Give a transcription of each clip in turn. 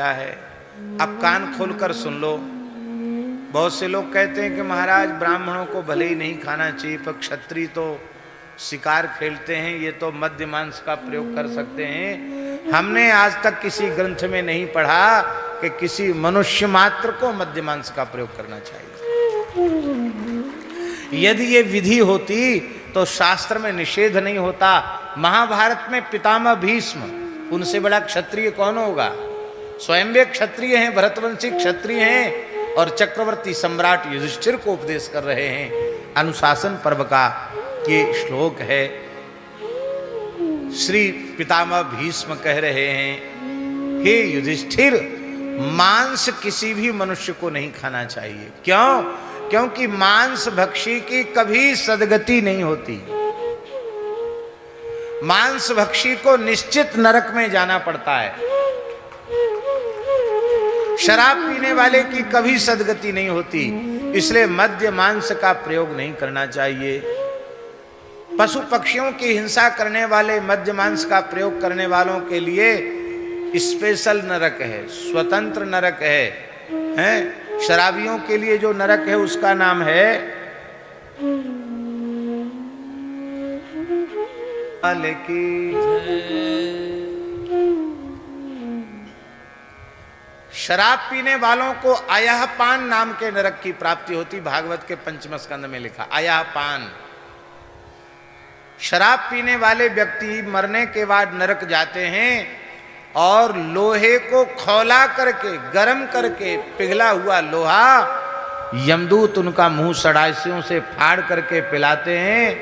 है। अब कान खोलकर सुन लो। बहुत से लोग कहते हैं कि महाराज ब्राह्मणों को भले ही नहीं खाना चाहिए, पर क्षत्रिय तो शिकार खेलते हैं, ये तो मद्य मांस का प्रयोग कर सकते हैं। हमने आज तक किसी ग्रंथ में नहीं पढ़ा कि किसी मनुष्य मात्र को मद्य मांस का प्रयोग करना चाहिए। यदि ये विधि होती तो शास्त्र में निषेध नहीं होता। महाभारत में पितामह भीष्म, उनसे बड़ा क्षत्रिय कौन होगा? स्वयं वे क्षत्रिय हैं, भरतवंशी क्षत्रिय हैं, और चक्रवर्ती सम्राट युधिष्ठिर को उपदेश कर रहे हैं। अनुशासन पर्व का ये श्लोक है। श्री पितामह भीष्म कह रहे हैं, हे युधिष्ठिर, मांस किसी भी मनुष्य को नहीं खाना चाहिए। क्यों? क्योंकि मांस भक्षी की कभी सदगति नहीं होती। मांस भक्षी को निश्चित नरक में जाना पड़ता है। शराब पीने वाले की कभी सदगति नहीं होती, इसलिए मद्य मांस का प्रयोग नहीं करना चाहिए। पशु पक्षियों की हिंसा करने वाले, मद्य मांस का प्रयोग करने वालों के लिए स्पेशल नरक है, स्वतंत्र नरक है? शराबियों के लिए जो नरक है उसका नाम है शराब पीने वालों को अयहपान नाम के नरक की प्राप्ति होती। भागवत के 5वें स्कंद में लिखा अयहपान। शराब पीने वाले व्यक्ति मरने के बाद नरक जाते हैं और लोहे को खौला करके, गरम करके, पिघला हुआ लोहा यमदूत उनका मुंह सड़ाइयों से फाड़ करके पिलाते हैं।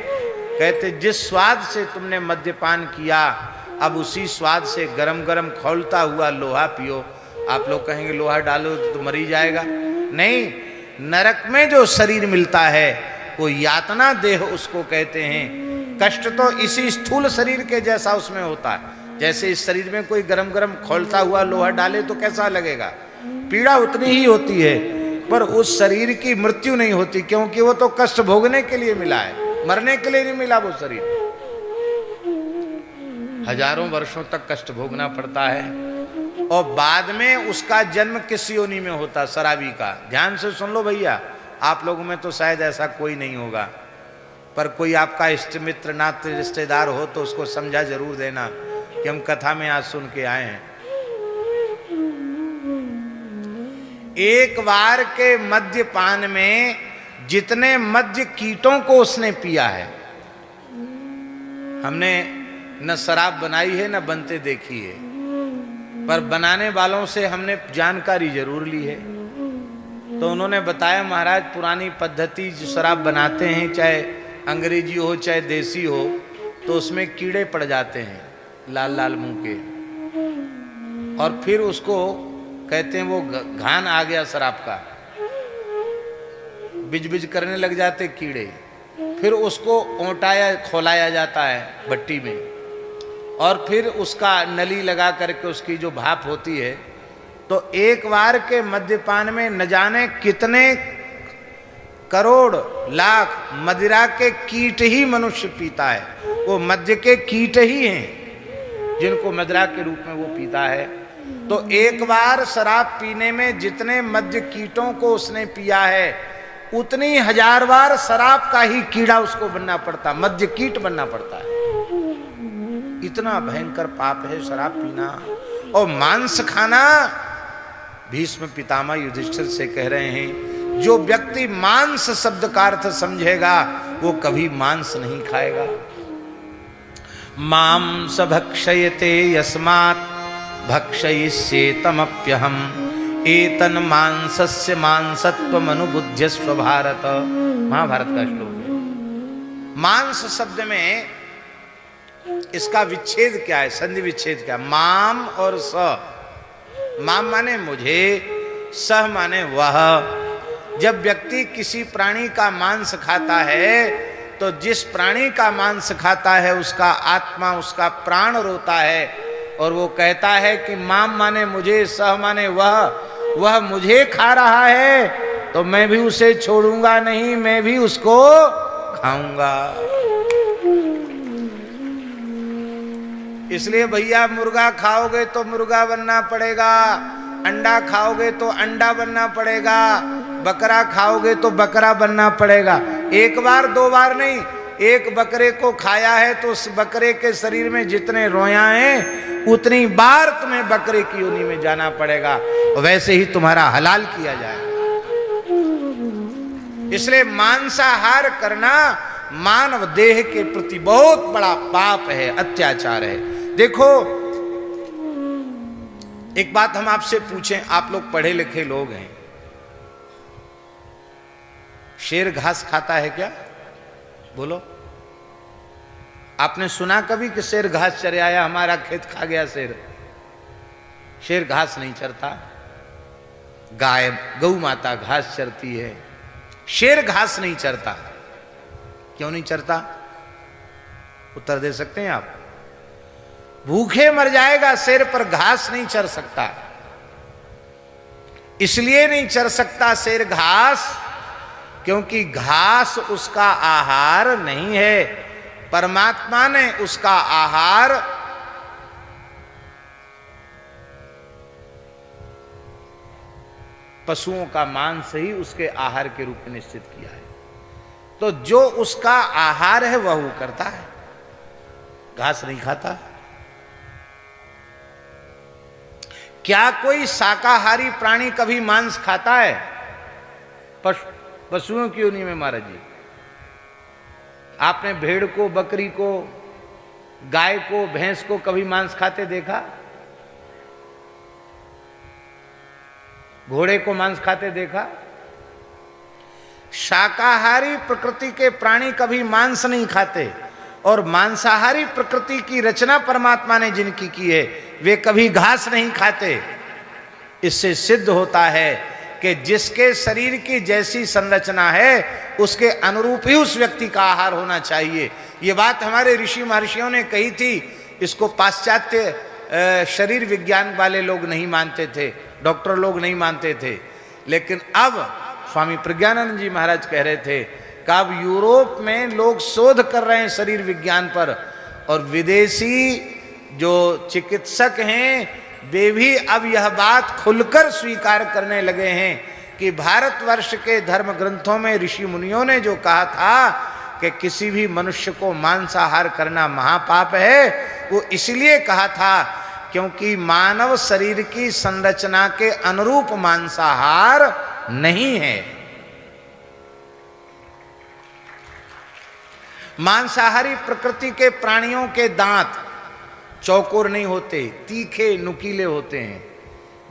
कहते जिस स्वाद से तुमने मद्यपान किया, अब उसी स्वाद से गरम गरम खौलता हुआ लोहा पियो। आप लोग कहेंगे लोहा डालो तो मर ही जाएगा। नहीं, नरक में जो शरीर मिलता है वो यातना देह उसको कहते हैं। कष्ट तो इसी स्थूल शरीर के जैसा उसमें होता है। जैसे इस शरीर में कोई गरम गरम खौलता हुआ लोहा डाले तो कैसा लगेगा? पीड़ा उतनी ही होती है, पर उस शरीर की मृत्यु नहीं होती, क्योंकि वो तो कष्ट भोगने के लिए मिला है, मरने के लिए नहीं मिला। वो शरीर हजारों वर्षों तक कष्ट भोगना पड़ता है, और बाद में उसका जन्म किस योनि में होता? शराबी का। ध्यान से सुन लो भैया, आप लोगों में तो शायद ऐसा कोई नहीं होगा, पर कोई आपका इष्ट मित्र नाते रिश्तेदार हो तो उसको समझा जरूर देना कि हम कथा में आज सुन के आए हैं। एक बार के मद्यपान में जितने मद्य कीटों को उसने पिया है, हमने न शराब बनाई है न बनते देखी है, पर बनाने वालों से हमने जानकारी जरूर ली है। तो उन्होंने बताया, महाराज पुरानी पद्धति जो शराब बनाते हैं, चाहे अंग्रेजी हो चाहे देसी हो, तो उसमें कीड़े पड़ जाते हैं लाल लाल मुंह के, और फिर उसको कहते हैं वो घान आ गया शराब का, बिज बिज करने लग जाते कीड़े। फिर उसको ओंटाया खोलाया जाता है भट्टी में, और फिर उसका नली लगा करके उसकी जो भाप होती है, तो एक बार के मद्यपान में न जाने कितने करोड़ लाख मदिरा के कीट ही मनुष्य पीता है। वो मद्य के कीट ही हैं जिनको मदिरा के रूप में वो पीता है। तो एक बार शराब पीने में जितने मद्य कीटों को उसने पिया है, उतनी हजार बार शराब का ही कीड़ा उसको बनना पड़ता, मद्य कीट बनना पड़ता है। इतना भयंकर पाप है शराब पीना और मांस खाना। भीष्म पितामह युधिष्ठिर से कह रहे हैं, जो व्यक्ति मांस शब्द का अर्थ समझेगा वो कभी मांस नहीं खाएगा। मांस भक्षयते यस्मात् भक्षयिष्येतमप्यहम् एतन् मांसस्य मांसत्वम् अनुबुध्यस्व भारत। महाभारत का श्लोक है। मांस शब्द में इसका विच्छेद क्या है, संधि विच्छेद क्या? माम और स। माम माने मुझे, सह माने वह। जब व्यक्ति किसी प्राणी का मांस खाता है, तो जिस प्राणी का मांस खाता है उसका आत्मा, उसका प्राण रोता है, और वो कहता है कि माम माने मुझे, सह माने वह मुझे खा रहा है तो मैं भी उसे छोड़ूंगा नहीं, मैं भी उसको खाऊंगा। इसलिए भैया मुर्गा खाओगे तो मुर्गा बनना पड़ेगा, अंडा खाओगे तो अंडा बनना पड़ेगा, बकरा खाओगे तो बकरा बनना पड़ेगा। एक बार दो बार नहीं, एक बकरे को खाया है तो उस बकरे के शरीर में जितने रोया हैं उतनी बार तुम्हें बकरे की योनि में जाना पड़ेगा, वैसे ही तुम्हारा हलाल किया जाएगा। इसलिए मांसाहार करना मानव देह के प्रति बहुत बड़ा पाप है, अत्याचार है। देखो एक बात हम आपसे पूछें, आप लोग पढ़े लिखे लोग हैं, शेर घास खाता है क्या? बोलो, आपने सुना कभी कि शेर घास चरे आया, हमारा खेत खा गया शेर? शेर घास नहीं चरता, गाय गौ माता घास चरती है, शेर घास नहीं चरता। क्यों नहीं चरता? उत्तर दे सकते हैं आप? भूखे मर जाएगा शेर, पर घास नहीं चर सकता। इसलिए नहीं चर सकता शेर घास क्योंकि घास उसका आहार नहीं है, परमात्मा ने उसका आहार पशुओं का मांस ही उसके आहार के रूप में निश्चित किया है। तो जो उसका आहार है वह वो करता है, घास नहीं खाता। क्या कोई शाकाहारी प्राणी कभी मांस खाता है? पशुओं की योनि में महाराज जी, आपने भेड़ को, बकरी को, गाय को, भैंस को कभी मांस खाते देखा? घोड़े को मांस खाते देखा? शाकाहारी प्रकृति के प्राणी कभी मांस नहीं खाते, और मांसाहारी प्रकृति की रचना परमात्मा ने जिनकी की है वे कभी घास नहीं खाते। इससे सिद्ध होता है कि जिसके शरीर की जैसी संरचना है उसके अनुरूप ही उस व्यक्ति का आहार होना चाहिए। ये बात हमारे ऋषि महर्षियों ने कही थी। इसको पाश्चात्य शरीर विज्ञान वाले लोग नहीं मानते थे, डॉक्टर लोग नहीं मानते थे, लेकिन अब स्वामी प्रज्ञानंद जी महाराज कह रहे थे कि अब यूरोप में लोग शोध कर रहे हैं शरीर विज्ञान पर, और विदेशी जो चिकित्सक हैं वे भी अब यह बात खुलकर स्वीकार करने लगे हैं कि भारतवर्ष के धर्म ग्रंथों में ऋषि मुनियों ने जो कहा था कि किसी भी मनुष्य को मांसाहार करना महापाप है, वो इसलिए कहा था क्योंकि मानव शरीर की संरचना के अनुरूप मांसाहार नहीं है। मांसाहारी प्रकृति के प्राणियों के दांत चौकोर नहीं होते, तीखे नुकीले होते हैं,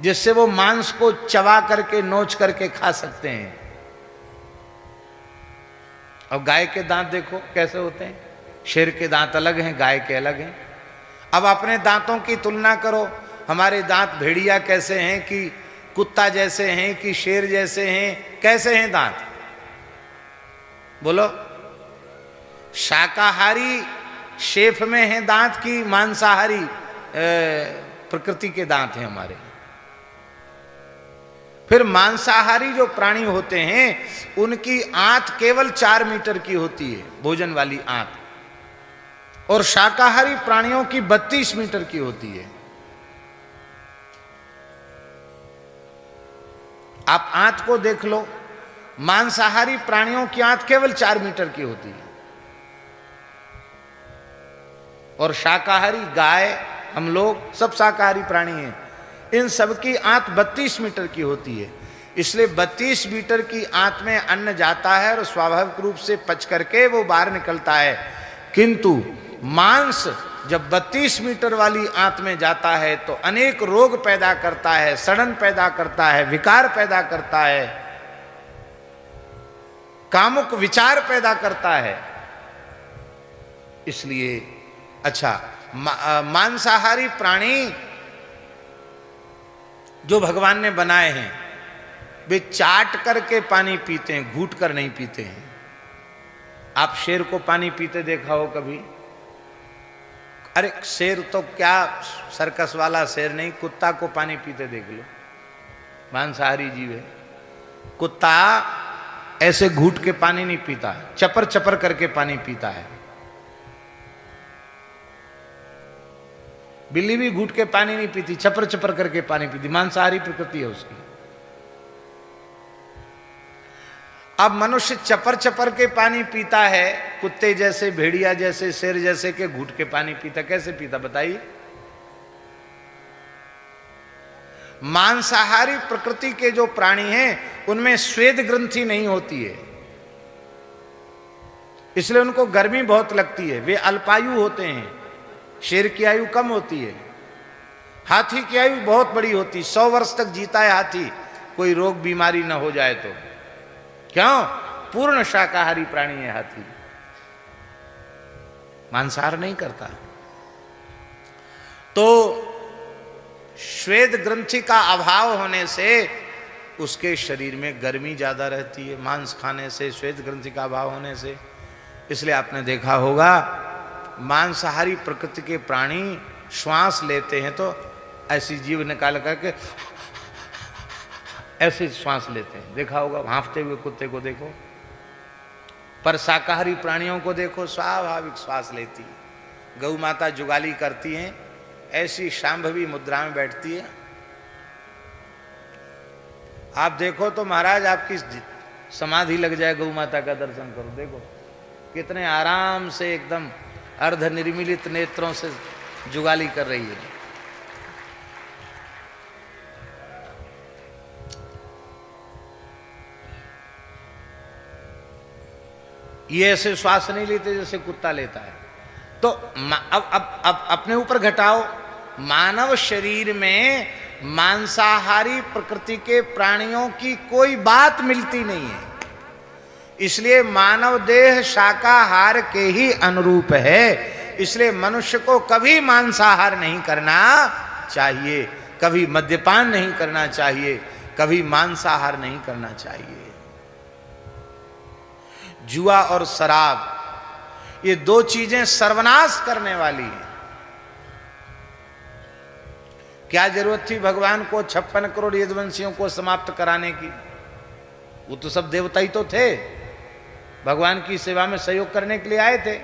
जिससे वो मांस को चबा करके नोच करके खा सकते हैं। अब गाय के दांत देखो कैसे होते हैं, शेर के दांत अलग हैं, गाय के अलग हैं। अब अपने दांतों की तुलना करो, हमारे दांत भेड़िया कैसे हैं, कि कुत्ता जैसे हैं, कि शेर जैसे हैं, कैसे हैं दांत? बोलो, शाकाहारी शेफ में हैं दांत की मांसाहारी प्रकृति के दांत हैं हमारे? फिर मांसाहारी जो प्राणी होते हैं उनकी आंत केवल 4 मीटर की होती है, भोजन वाली आंत, और शाकाहारी प्राणियों की 32 मीटर की होती है। आप आंत को देख लो, मांसाहारी प्राणियों की आंत केवल 4 मीटर की होती है, और शाकाहारी गाय, हम लोग सब शाकाहारी प्राणी हैं, इन सब की आंत 32 मीटर की होती है। इसलिए 32 मीटर की आंत में अन्न जाता है और स्वाभाविक रूप से पच करके वो बाहर निकलता है। किंतु मांस जब 32 मीटर वाली आंत में जाता है तो अनेक रोग पैदा करता है, सड़न पैदा करता है, विकार पैदा करता है, कामुक विचार पैदा करता है। इसलिए अच्छा, मांसाहारी प्राणी जो भगवान ने बनाए हैं वे चाट करके पानी पीते हैं, घूट कर नहीं पीते हैं। आप शेर को पानी पीते देखा हो कभी? अरे शेर तो क्या, सर्कस वाला शेर नहीं, कुत्ता को पानी पीते देख लो, मांसाहारी जीव है। कुत्ता ऐसे घूट के पानी नहीं पीता, चपर चपर करके पानी पीता है। बिल्ली भी घूट के पानी नहीं पीती, चपर चपर करके पानी पीती, मांसाहारी प्रकृति है उसकी। अब मनुष्य चपर चपर के पानी पीता है, कुत्ते जैसे, भेड़िया जैसे, शेर जैसे के घूट के पानी पीता, कैसे पीता बताइए? मांसाहारी प्रकृति के जो प्राणी हैं उनमें श्वेत ग्रंथि नहीं होती है, इसलिए उनको गर्मी बहुत लगती है, वे अल्पायु होते हैं। शेर की आयु कम होती है, हाथी की आयु बहुत बड़ी होती है, 100 वर्ष तक जीता है हाथी, कोई रोग बीमारी न हो जाए तो। क्यों? पूर्ण शाकाहारी प्राणी है हाथी, मांसाहार नहीं करता। तो श्वेत ग्रंथि का अभाव होने से उसके शरीर में गर्मी ज्यादा रहती है, मांस खाने से, श्वेत ग्रंथि का अभाव होने से। इसलिए आपने देखा होगा मांसाहारी प्रकृति के प्राणी श्वास लेते हैं तो ऐसी जीभ निकाल करके ऐसे श्वास लेते हैं, देखा होगा। हाँफते हुए कुत्ते को देखो, पर शाकाहारी प्राणियों को देखो, स्वाभाविक श्वास लेती है। गौ माता जुगाली करती हैं, ऐसी शांभवी मुद्रा में बैठती है। आप देखो तो महाराज आपकी समाधि लग जाए, गौ माता का दर्शन करो, देखो कितने आराम से एकदम अर्ध निर्मिलित नेत्रों से जुगाली कर रही है। ये ऐसे श्वास नहीं लेते जैसे कुत्ता लेता है। तो अब अपने ऊपर घटाओ, मानव शरीर में मांसाहारी प्रकृति के प्राणियों की कोई बात मिलती नहीं है, इसलिए मानव देह शाकाहार के ही अनुरूप है। इसलिए मनुष्य को कभी मांसाहार नहीं करना चाहिए, कभी मद्यपान नहीं करना चाहिए, कभी मांसाहार नहीं करना चाहिए। जुआ और शराब, ये दो चीजें सर्वनाश करने वाली हैं। क्या जरूरत थी भगवान को 56 करोड़ यदुवंशियों को समाप्त कराने की? वो तो सब देवता ही तो थे, भगवान की सेवा में सहयोग करने के लिए आए थे,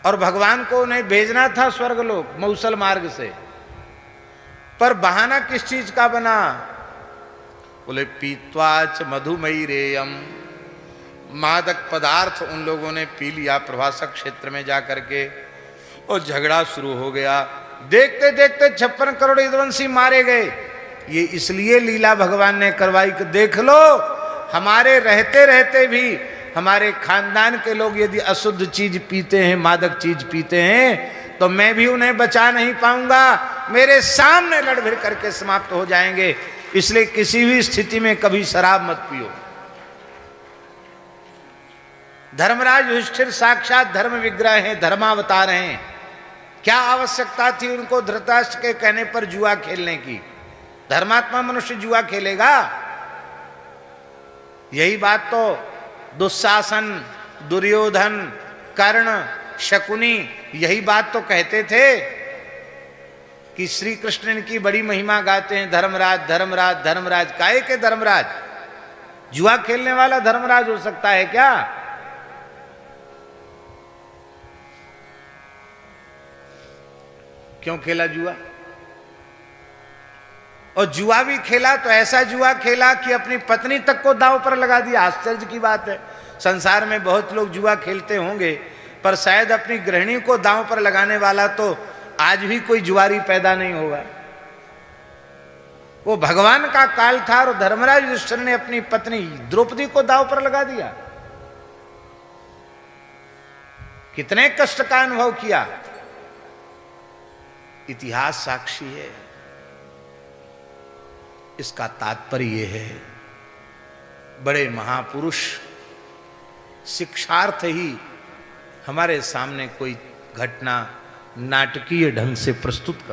और भगवान को उन्हें भेजना था स्वर्गलोक मौसल मार्ग से। पर बहाना किस चीज का बना? बोले पीत्वाच मधुमयी रेयम, मादक पदार्थ उन लोगों ने पी लिया प्रभासक क्षेत्र में जाकर के, और झगड़ा शुरू हो गया। देखते देखते 56 करोड़ यदुवंशी मारे गए। ये इसलिए लीला भगवान ने करवाई कि देख लो, हमारे रहते रहते भी हमारे खानदान के लोग यदि अशुद्ध चीज पीते हैं, मादक चीज पीते हैं, तो मैं भी उन्हें बचा नहीं पाऊंगा, मेरे सामने लड़ भिड़ करके समाप्त हो जाएंगे। इसलिए किसी भी स्थिति में कभी शराब मत पियो। धर्मराज युधिष्ठिर साक्षात धर्म विग्रह हैं, धर्मावतार हैं। क्या आवश्यकता थी उनको धृतराष्ट्र के कहने पर जुआ खेलने की? धर्मात्मा मनुष्य जुआ खेलेगा? यही बात तो दुशासन, दुर्योधन, कर्ण, शकुनी यही बात तो कहते थे कि श्री कृष्ण की बड़ी महिमा गाते हैं, धर्मराज धर्मराज धर्मराज। काहे के धर्मराज? जुआ खेलने वाला धर्मराज हो सकता है क्या? क्यों खेला जुआ? और जुआ भी खेला तो ऐसा जुआ खेला कि अपनी पत्नी तक को दांव पर लगा दिया। आश्चर्य की बात है, संसार में बहुत लोग जुआ खेलते होंगे, पर शायद अपनी गृहिणी को दांव पर लगाने वाला तो आज भी कोई जुआरी पैदा नहीं होगा। वो भगवान का काल था और धर्मराज युधिष्ठिर ने अपनी पत्नी द्रौपदी को दांव पर लगा दिया। कितने कष्ट का अनुभव किया, इतिहास साक्षी है। इसका तात्पर्य यह है, बड़े महापुरुष शिक्षार्थ ही हमारे सामने कोई घटना नाटकीय ढंग से प्रस्तुत कर